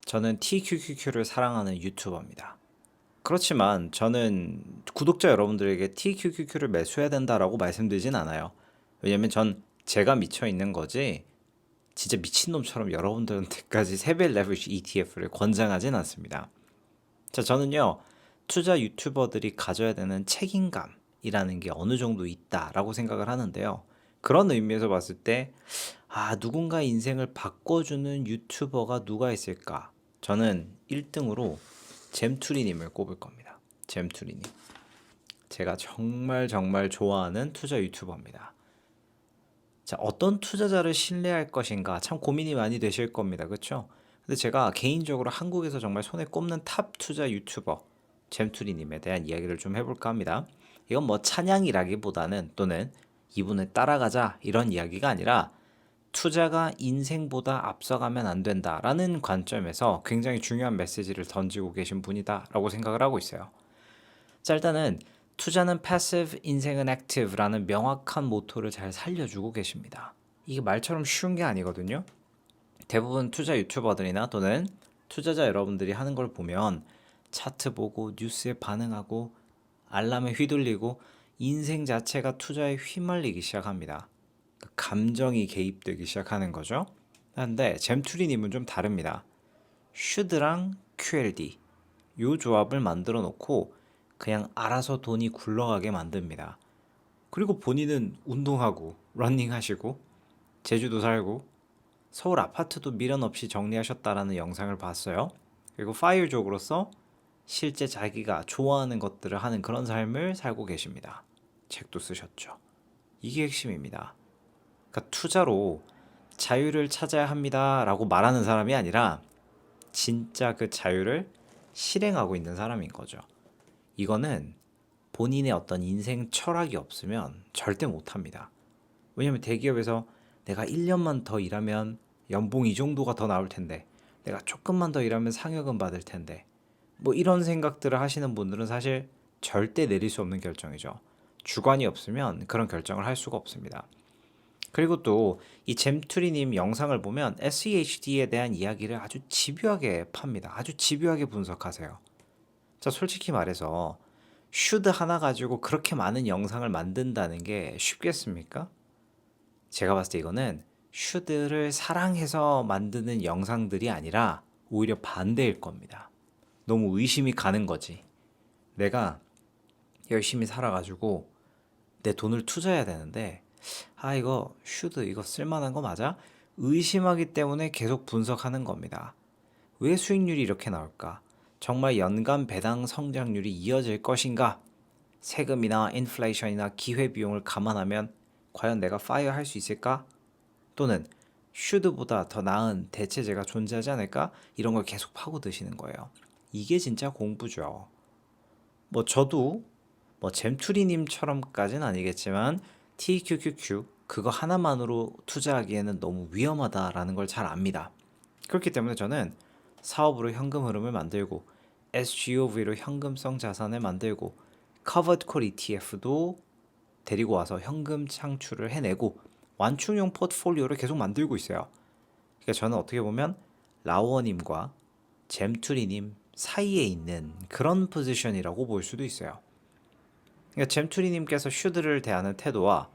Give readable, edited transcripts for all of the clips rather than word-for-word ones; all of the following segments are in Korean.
저는 TQQQ를 사랑하는 유튜버입니다. 그렇지만 저는 구독자 여러분들에게 TQQQ를 매수해야 된다라고 말씀드리진 않아요. 왜냐면 전 제가 미쳐 있는 거지 진짜 미친놈처럼 여러분들한테까지 세배 레버리지 ETF를 권장하진 않습니다. 자, 저는요, 투자 유튜버들이 가져야 되는 책임감이라는 게 어느 정도 있다라고 생각을 하는데요. 그런 의미에서 봤을 때, 누군가 인생을 바꿔주는 유튜버가 누가 있을까? 저는 1등으로 잼투리님을 꼽을 겁니다. 잼투리님. 제가 정말 정말 좋아하는 투자 유튜버입니다. 자, 어떤 투자자를 신뢰할 것인가 참 고민이 많이 되실 겁니다. 그렇죠? 근데 제가 개인적으로 한국에서 정말 손에 꼽는 탑 투자 유튜버 잼투리님에 대한 이야기를 좀 해볼까 합니다. 이건 뭐 찬양이라기보다는 또는 이분을 따라가자 이런 이야기가 아니라 투자가 인생보다 앞서가면 안 된다라는 관점에서 굉장히 중요한 메시지를 던지고 계신 분이다라고 생각을 하고 있어요. 자, 일단은 투자는 passive, 인생은 active라는 명확한 모토를 잘 살려주고 계십니다. 이게 말처럼 쉬운 게 아니거든요. 대부분 투자 유튜버들이나 또는 투자자 여러분들이 하는 걸 보면 차트 보고 뉴스에 반응하고 알람에 휘둘리고 인생 자체가 투자에 휘말리기 시작합니다. 감정이 개입되기 시작하는 거죠. 근데 잼투리님은 좀 다릅니다. 슈드랑 QLD 요 조합을 만들어 놓고 그냥 알아서 돈이 굴러가게 만듭니다. 그리고 본인은 운동하고 러닝하시고 제주도 살고 서울 아파트도 미련 없이 정리하셨다라는 영상을 봤어요. 그리고 파일족으로서 실제 자기가 좋아하는 것들을 하는 그런 삶을 살고 계십니다. 책도 쓰셨죠. 이게 핵심입니다. 그러니까 투자로 자유를 찾아야 합니다라고 말하는 사람이 아니라 진짜 그 자유를 실행하고 있는 사람인 거죠. 이거는 본인의 어떤 인생 철학이 없으면 절대 못합니다. 왜냐면 대기업에서 내가 1년만 더 일하면 연봉 이 정도가 더 나올 텐데, 내가 조금만 더 일하면 상여금 받을 텐데, 뭐 이런 생각들을 하시는 분들은 사실 절대 내릴 수 없는 결정이죠. 주관이 없으면 그런 결정을 할 수가 없습니다. 그리고 또 이 잼투리님 영상을 보면 SEHD에 대한 이야기를 아주 집요하게 팝니다. 아주 집요하게 분석하세요. 자, 솔직히 말해서 슈드 하나 가지고 그렇게 많은 영상을 만든다는 게 쉽겠습니까? 제가 봤을 때 이거는 슈드를 사랑해서 만드는 영상들이 아니라 오히려 반대일 겁니다. 너무 의심이 가는 거지. 내가 열심히 살아가지고 내 돈을 투자해야 되는데, 이거 슈드 이거 쓸만한 거 맞아? 의심하기 때문에 계속 분석하는 겁니다. 왜 수익률이 이렇게 나올까? 정말 연간 배당 성장률이 이어질 것인가? 세금이나 인플레이션이나 기회비용을 감안하면 과연 내가 파이어 할 수 있을까? 또는 슈드보다 더 나은 대체제가 존재하지 않을까? 이런 걸 계속 파고드시는 거예요. 이게 진짜 공부죠. 뭐 저도 뭐 잼투리님처럼까지는 아니겠지만 TQQQ 그거 하나만으로 투자하기에는 너무 위험하다라는 걸 잘 압니다. 그렇기 때문에 저는 사업으로 현금 흐름을 만들고 SGOV로 현금성 자산을 만들고 커버드 콜 ETF도 데리고 와서 현금 창출을 해내고 완충형 포트폴리오를 계속 만들고 있어요. 그러니까 저는 어떻게 보면 라오어님과 잼투리님 사이에 있는 그런 포지션이라고 볼 수도 있어요. 그러니까 잼투리님께서 슈드를 대하는 태도와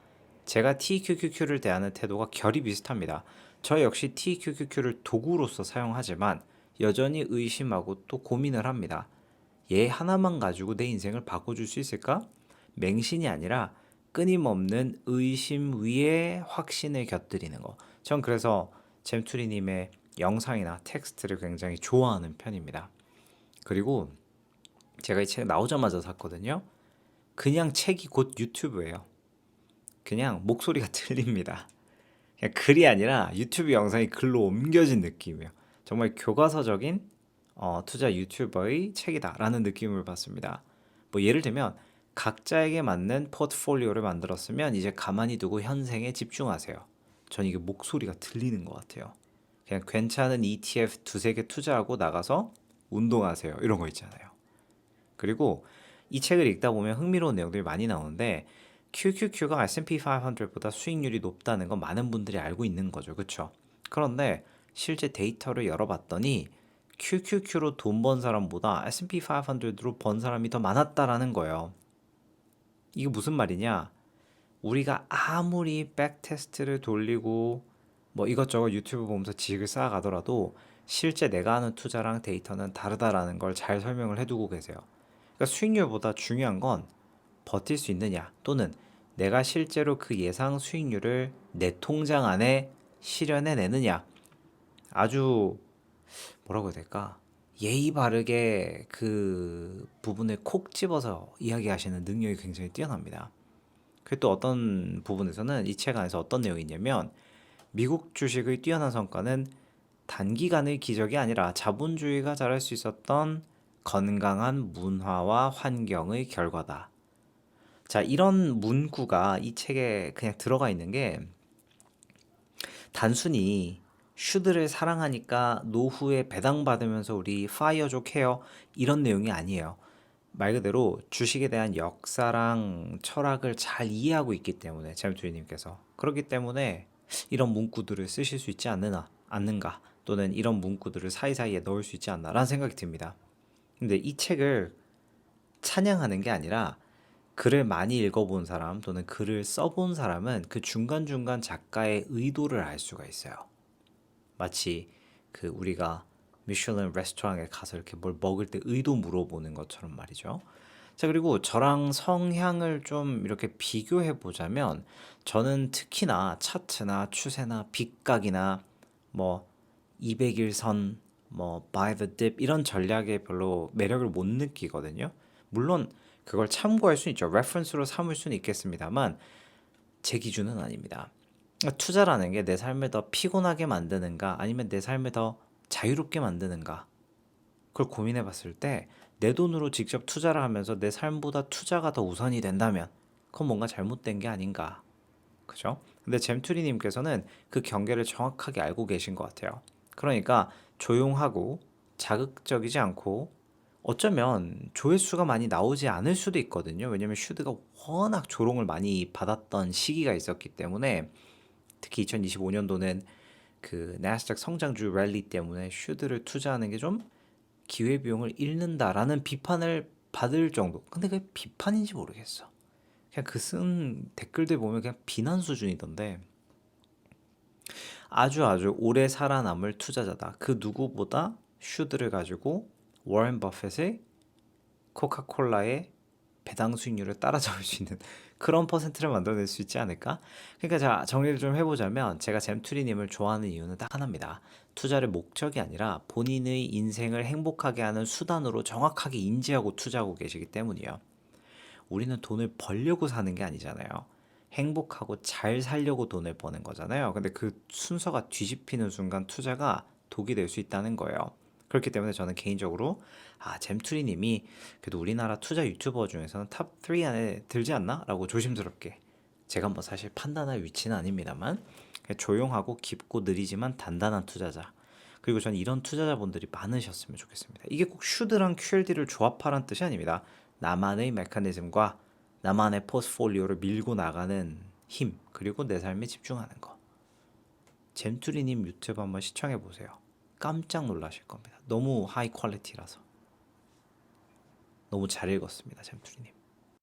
제가 TQQQ를 대하는 태도가 결이 비슷합니다. 저 역시 TQQQ를 도구로서 사용하지만 여전히 의심하고 또 고민을 합니다. 얘 하나만 가지고 내 인생을 바꿔줄 수 있을까? 맹신이 아니라 끊임없는 의심 위에 확신을 곁들이는 거. 전 그래서 잼투리님의 영상이나 텍스트를 굉장히 좋아하는 편입니다. 그리고 제가 이 책 나오자마자 샀거든요. 그냥 책이 곧 유튜브예요. 그냥 목소리가 들립니다. 그냥 글이 아니라 유튜브 영상이 글로 옮겨진 느낌이에요. 정말 교과서적인 투자 유튜버의 책이다라는 느낌을 받습니다. 뭐 예를 들면 각자에게 맞는 포트폴리오를 만들었으면 이제 가만히 두고 현생에 집중하세요. 전 이게 목소리가 들리는 것 같아요. 그냥 괜찮은 ETF 두세 개 투자하고 나가서 운동하세요. 이런 거 있잖아요. 그리고 이 책을 읽다 보면 흥미로운 내용들이 많이 나오는데 QQQ가 S&P 500보다 수익률이 높다는 건 많은 분들이 알고 있는 거죠. 그렇죠? 그런데 실제 데이터를 열어봤더니 QQQ로 돈 번 사람보다 S&P 500로 번 사람이 더 많았다라는 거예요. 이게 무슨 말이냐? 우리가 아무리 백테스트를 돌리고 뭐 이것저것 유튜브 보면서 지식을 쌓아가더라도 실제 내가 하는 투자랑 데이터는 다르다라는 걸 잘 설명을 해두고 계세요. 그러니까 수익률보다 중요한 건 버틸 수 있느냐 또는 내가 실제로 그 예상 수익률을 내 통장 안에 실현해 내느냐. 아주 뭐라고 해야 될까? 예의 바르게 그 부분을 콕 집어서 이야기하시는 능력이 굉장히 뛰어납니다. 그리고 또 어떤 부분에서는 이 책 안에서 어떤 내용이 있냐면 미국 주식의 뛰어난 성과는 단기간의 기적이 아니라 자본주의가 잘할 수 있었던 건강한 문화와 환경의 결과다. 자, 이런 문구가 이 책에 그냥 들어가 있는 게 단순히 슈드를 사랑하니까 노후에 배당받으면서 우리 파이어족 해요 이런 내용이 아니에요. 말 그대로 주식에 대한 역사랑 철학을 잘 이해하고 있기 때문에 잼투리님께서 그렇기 때문에 이런 문구들을 쓰실 수 있지 않는가 또는 이런 문구들을 사이사이에 넣을 수 있지 않나라는 생각이 듭니다. 근데 이 책을 찬양하는 게 아니라 글을 많이 읽어본 사람 또는 글을 써본 사람은 그 중간중간 작가의 의도를 알 수가 있어요. 마치 그 우리가 미슐랭 레스토랑에 가서 이렇게 뭘 먹을 때 의도 물어보는 것처럼 말이죠. 자, 그리고 저랑 성향을 좀 이렇게 비교해 보자면 저는 특히나 차트나 추세나 빗각이나 뭐 200일선 뭐 buy the dip 이런 전략에 별로 매력을 못 느끼거든요. 물론 그걸 참고할 수 있죠. 레퍼런스로 삼을 수는 있겠습니다만 제 기준은 아닙니다. 그러니까 투자라는 게 내 삶을 더 피곤하게 만드는가 아니면 내 삶을 더 자유롭게 만드는가 그걸 고민해 봤을 때 내 돈으로 직접 투자를 하면서 내 삶보다 투자가 더 우선이 된다면 그건 뭔가 잘못된 게 아닌가. 그죠? 근데 잼투리님께서는 그 경계를 정확하게 알고 계신 것 같아요. 그러니까 조용하고 자극적이지 않고 어쩌면 조회수가 많이 나오지 않을 수도 있거든요. 왜냐면 슈드가 워낙 조롱을 많이 받았던 시기가 있었기 때문에 특히 2025년도는 그 나스닥 성장주 랠리 때문에 슈드를 투자하는 게 좀 기회비용을 잃는다라는 비판을 받을 정도. 근데 그게 비판인지 모르겠어. 그냥 그 쓴 댓글들 보면 그냥 비난 수준이던데 아주 오래 살아남을 투자자다. 그 누구보다 슈드를 가지고 워렌 버핏의 코카콜라의 배당 수익률을 따라잡을 수 있는 그런 퍼센트를 만들어낼 수 있지 않을까? 그러니까 자 정리를 좀 해보자면 제가 잼투리님을 좋아하는 이유는 딱 하나입니다. 투자를 목적이 아니라 본인의 인생을 행복하게 하는 수단으로 정확하게 인지하고 투자하고 계시기 때문이에요. 우리는 돈을 벌려고 사는 게 아니잖아요. 행복하고 잘 살려고 돈을 버는 거잖아요. 근데 그 순서가 뒤집히는 순간 투자가 독이 될 수 있다는 거예요. 그렇기 때문에 저는 개인적으로 잼투리님이 그래도 우리나라 투자 유튜버 중에서는 탑 3 안에 들지 않나? 라고 조심스럽게 제가 뭐 사실 판단할 위치는 아닙니다만 조용하고 깊고 느리지만 단단한 투자자 그리고 저는 이런 투자자분들이 많으셨으면 좋겠습니다. 이게 꼭 슈드랑 QLD를 조합하라는 뜻이 아닙니다. 나만의 메커니즘과 나만의 포트폴리오를 밀고 나가는 힘 그리고 내 삶에 집중하는 거. 잼투리님 유튜브 한번 시청해 보세요. 깜짝 놀라실 겁니다. 너무 하이 퀄리티라서 너무 잘 읽었습니다, 잼투리님.